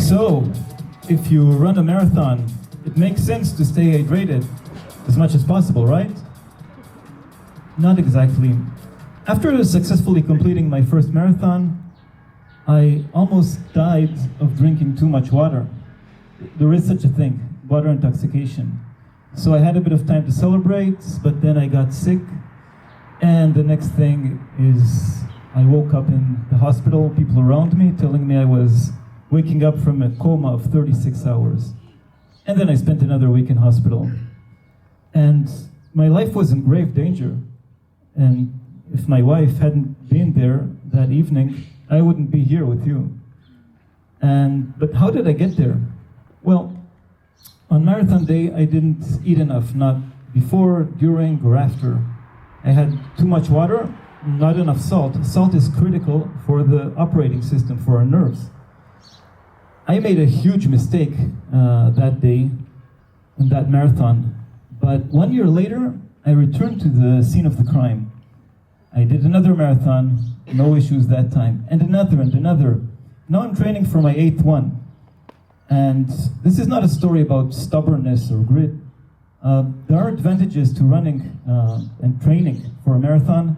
So, if you run a marathon, it makes sense to stay hydrated as much as possible, right? Not exactly. After successfully completing my first marathon, I almost died of drinking too much water. There is such a thing, water intoxication. So I had a bit of time to celebrate, but then I got sick. And the next thing is I woke up in the hospital, people around me telling me I was waking up from a coma of 36 hours. And then I spent another week in hospital. And my life was in grave danger. And if my wife hadn't been there that evening, I wouldn't be here with you. But how did I get there? Well, on marathon day, I didn't eat enough, not before, during, or after. I had too much water, not enough salt. Salt is critical for the operating system, for our nerves. I made a huge mistake that day in that marathon. But 1 year later, I returned to the scene of the crime. I did another marathon, no issues that time, and another and another. Now I'm training for my 8th one. And this is not a story about stubbornness or grit. There are advantages to running and training for a marathon,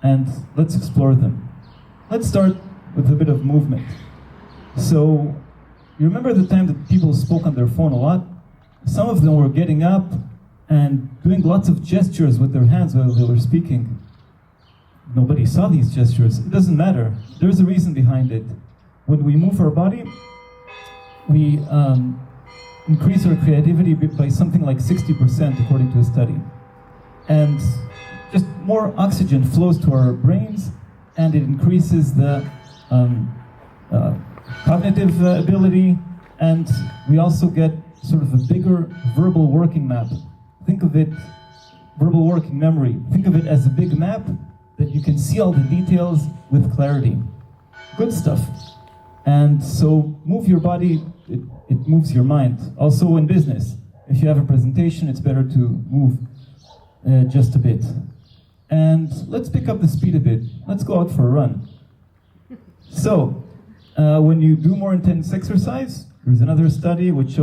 and let's explore them. Let's start with a bit of movement. So, you remember the time that people spoke on their phone a lot? Some of them were getting up and doing lots of gestures with their hands while they were speaking. Nobody saw these gestures. It doesn't matter. There's a reason behind it. When we move our body, we increase our creativity by something like 60%, according to a study. And just more oxygen flows to our brains, and it increases the cognitive ability, and we also get sort of a bigger verbal working map. Think of it, verbal working memory. Think of it as a big map that you can see all the details with clarity. Good stuff. And so move your body, it moves your mind. Also in business, if you have a presentation, it's better to move just a bit. And let's pick up the speed a bit. Let's go out for a run. So, when you do more intense exercise, there's another study which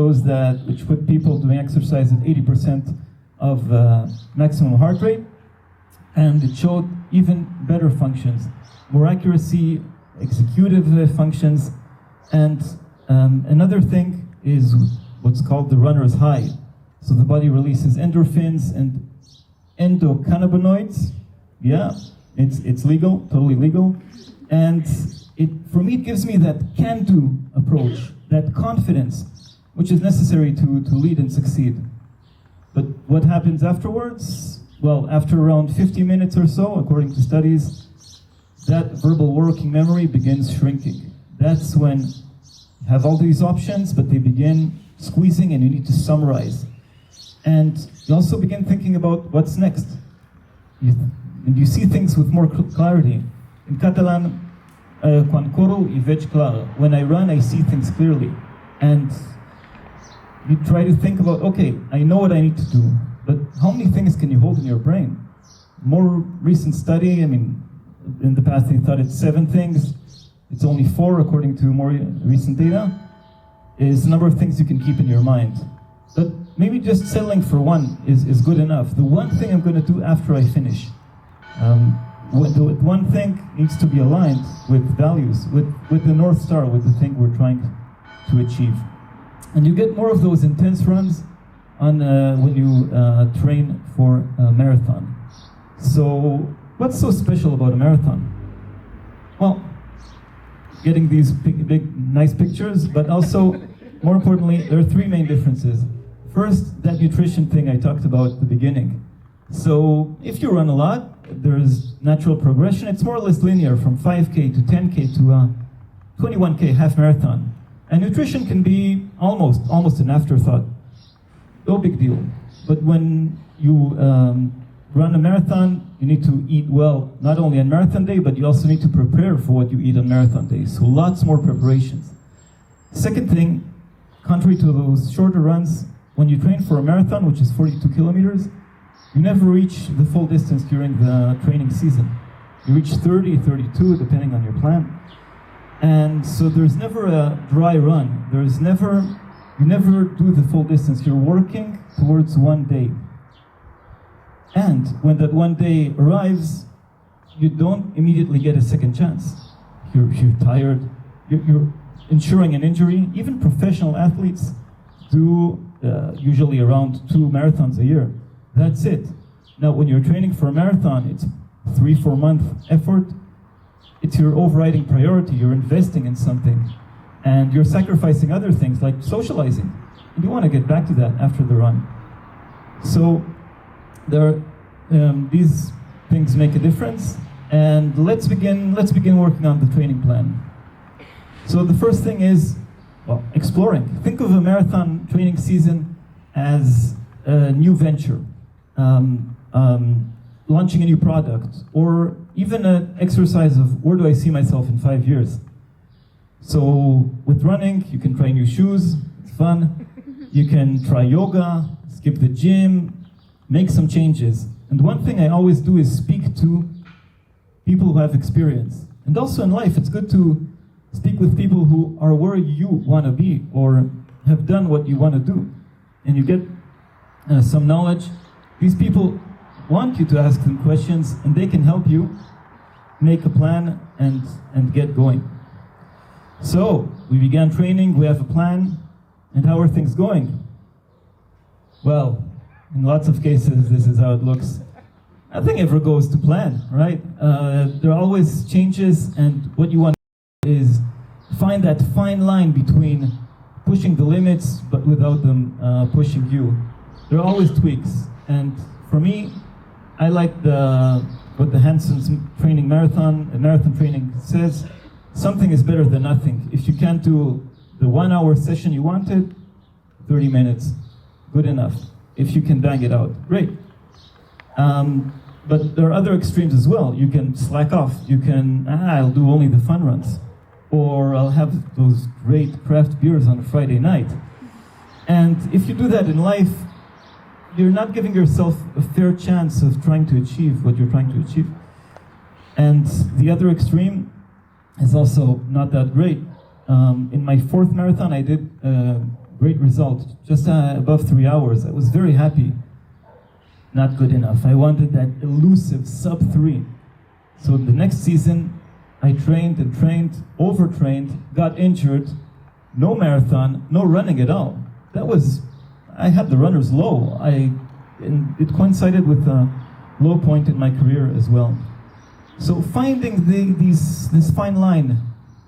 put people doing exercise at 80% of maximum heart rate, and it showed even better functions, more accuracy, executive functions, and another thing is what's called the runner's high. So the body releases endorphins and endocannabinoids. Yeah, it's legal, totally legal, and for me it gives me that can-do approach, that confidence, which is necessary to lead and succeed. But what happens afterwards? Well, after around 50 minutes or so, according to studies, that verbal working memory begins shrinking. That's when you have all these options, but they begin squeezing and you need to summarize. And you also begin thinking about what's next. And you see things with more clarity. In Catalan, quan corro I veig clar. When I run, I see things clearly. And you try to think about, okay, I know what I need to do, but how many things can you hold in your brain? More recent study, in the past they thought it's 7 things. It's only 4 according to more recent data. Is the number of things you can keep in your mind. But maybe just settling for one is good enough. The one thing I'm going to do after I finish. One thing needs to be aligned with values, with the North Star, with the thing we're trying to achieve. And you get more of those intense runs on when you train for a marathon. So what's so special about a marathon? Well, getting these big, nice pictures, but also, more importantly, there are 3 main differences. First, that nutrition thing I talked about at the beginning. So if you run a lot, there's natural progression. It's more or less linear from 5K to 10K to 21K half marathon. And nutrition can be almost an afterthought. No big deal. But when you run a marathon, you need to eat well, not only on marathon day, but you also need to prepare for what you eat on marathon day. So lots more preparations. Second thing, contrary to those shorter runs, when you train for a marathon, which is 42 kilometers, you never reach the full distance during the training season. You reach 30, 32, depending on your plan. And so there's never a dry run. You never do the full distance. You're working towards one day. And when that one day arrives, you don't immediately get a second chance. You're tired. You're ensuring an injury. Even professional athletes do usually around 2 marathons a year. That's it. Now, when you're training for a marathon, it's 3-4 month effort. It's your overriding priority. You're investing in something, and you're sacrificing other things like socializing. And you want to get back to that after the run. So these things make a difference. And let's begin working on the training plan. So the first thing is, well, exploring. Think of a marathon training season as a new venture, launching a new product, or even an exercise of where do I see myself in 5 years. So with running, you can try new shoes, it's fun. You can try yoga, skip the gym, make some changes. And one thing I always do is speak to people who have experience. And also in life, it's good to speak with people who are where you want to be or have done what you want to do. And you get some knowledge. These people want you to ask them questions, and they can help you make a plan and get going. So we began training, we have a plan, and how are things going? Well, in lots of cases, this is how it looks. Nothing ever goes to plan, right? There are always changes, and what you want is find that fine line between pushing the limits, but without them pushing you. There are always tweaks, and for me, I like what the Hanson training marathon training says, something is better than nothing. If you can't do the 1 hour session you wanted, 30 minutes, good enough. If you can bang it out, great. But there are other extremes as well. You can slack off. You can, I'll do only the fun runs. Or I'll have those great craft beers on a Friday night. And if you do that in life, you're not giving yourself a fair chance of trying to achieve what you're trying to achieve. And the other extreme is also not that great. In my 4th marathon, I did a great result, just above 3 hours. I was very happy. Not good enough. I wanted that elusive sub-3. So the next season, I trained and trained, overtrained, got injured, no marathon, no running at all. I had the runner's low. And it coincided with a low point in my career as well. So finding this fine line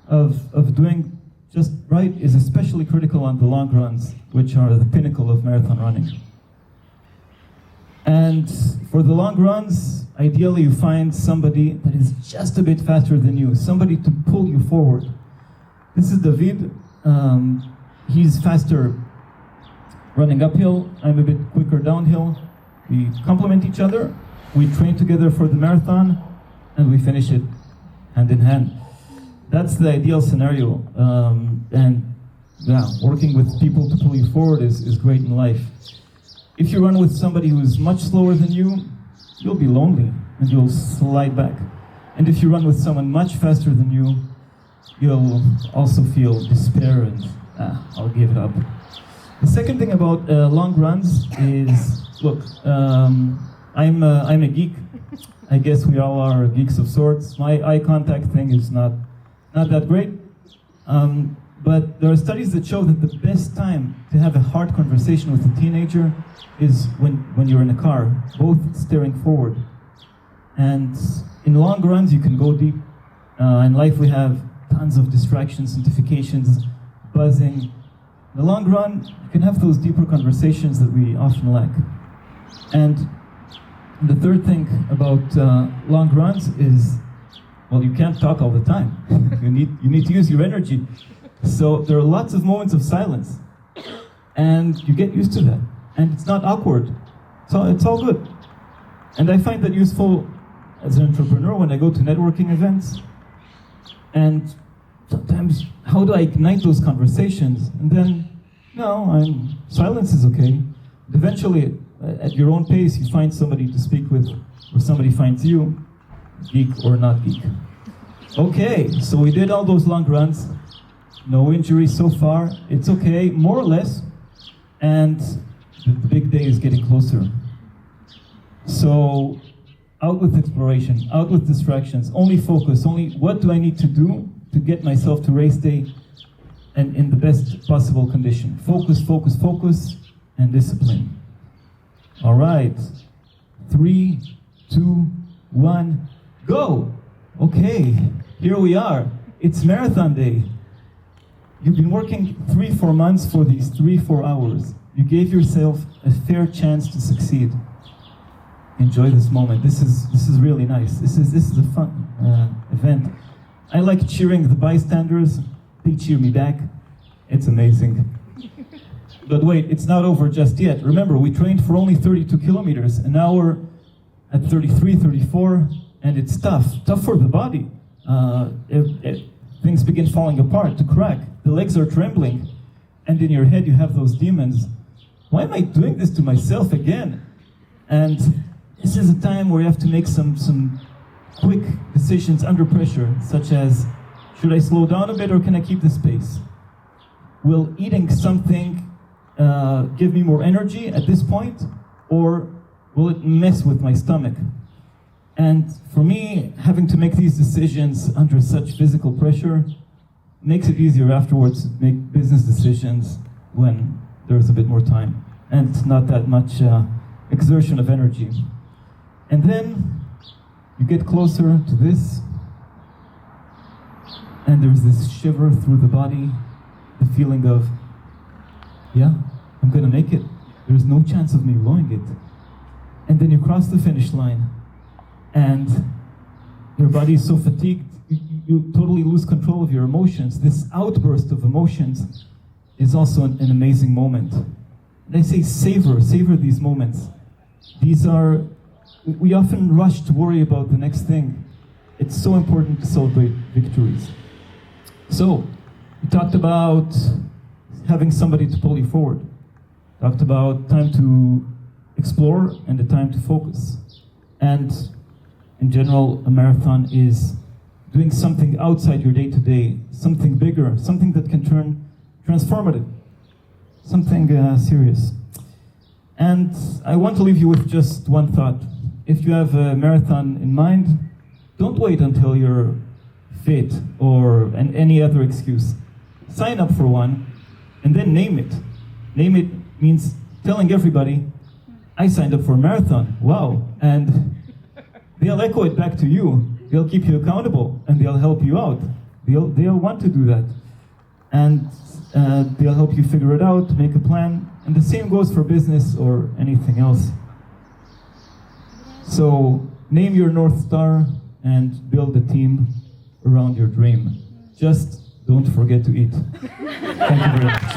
of doing just right is especially critical on the long runs, which are the pinnacle of marathon running. And for the long runs, ideally you find somebody that is just a bit faster than you, somebody to pull you forward. This is David. He's faster running uphill. I'm a bit quicker downhill. We complement each other. We train together for the marathon, and we finish it hand in hand. That's the ideal scenario. And yeah, working with people to pull you forward is great in life. If you run with somebody who is much slower than you, you'll be lonely and you'll slide back. And if you run with someone much faster than you, you'll also feel despair and I'll give it up. The second thing about long runs is, look, I'm a geek. I guess we all are geeks of sorts. My eye contact thing is not that great. But there are studies that show that the best time to have a hard conversation with a teenager is when you're in a car, both staring forward. And in long runs, you can go deep. In life, we have tons of distractions, notifications, buzzing. In the long run, you can have those deeper conversations that we often lack. And the third thing about long runs is, well, you can't talk all the time. you need to use your energy. So there are lots of moments of silence, and you get used to that, and it's not awkward. So it's all good. And I find that useful as an entrepreneur when I go to networking events. And sometimes, how do I ignite those conversations? And then, silence is okay. But eventually, at your own pace, you find somebody to speak with, or somebody finds you, geek or not geek. Okay, so we did all those long runs. No injuries so far. It's okay, more or less. And the big day is getting closer. So, out with exploration, out with distractions, only focus, only what do I need to do to get myself to race day and in the best possible condition. Focus, focus, focus, and discipline. All right, 3, 2, 1, go! Okay, here we are. It's marathon day. You've been working 3-4 months for these 3-4 hours. You gave yourself a fair chance to succeed. Enjoy this moment. This is really nice. This is a fun event. I like cheering the bystanders. They cheer me back. It's amazing. But wait, it's not over just yet. Remember, we trained for only 32 kilometers, and now we're at 33, 34, and it's tough for the body. Things begin falling apart, to crack. The legs are trembling, and in your head you have those demons. Why am I doing this to myself again? And this is a time where you have to make some quick decisions under pressure, such as, should I slow down a bit or can I keep this pace? Will eating something give me more energy at this point, or will it mess with my stomach? And for me, having to make these decisions under such physical pressure makes it easier afterwards to make business decisions when there's a bit more time and not that much exertion of energy. And then you get closer to this, and there's this shiver through the body, the feeling of, yeah, I'm gonna make it. There's no chance of me blowing it. And then you cross the finish line, and your body is so fatigued, you totally lose control of your emotions. This outburst of emotions is also an amazing moment. And I say savor these moments. We often rush to worry about the next thing. It's so important to celebrate victories. So, we talked about having somebody to pull you forward. Talked about time to explore and the time to focus. And in general, a marathon is doing something outside your day-to-day, something bigger, something that can turn transformative, something serious. And I want to leave you with just one thought. If you have a marathon in mind, don't wait until you're fit or any other excuse. Sign up for one and then name it. Name it means telling everybody, I signed up for a marathon, wow. And they'll echo it back to you. They'll keep you accountable and they'll help you out. They'll want to do that. And they'll help you figure it out, make a plan. And the same goes for business or anything else. So name your North Star and build a team around your dream. Just don't forget to eat. Thank you very much.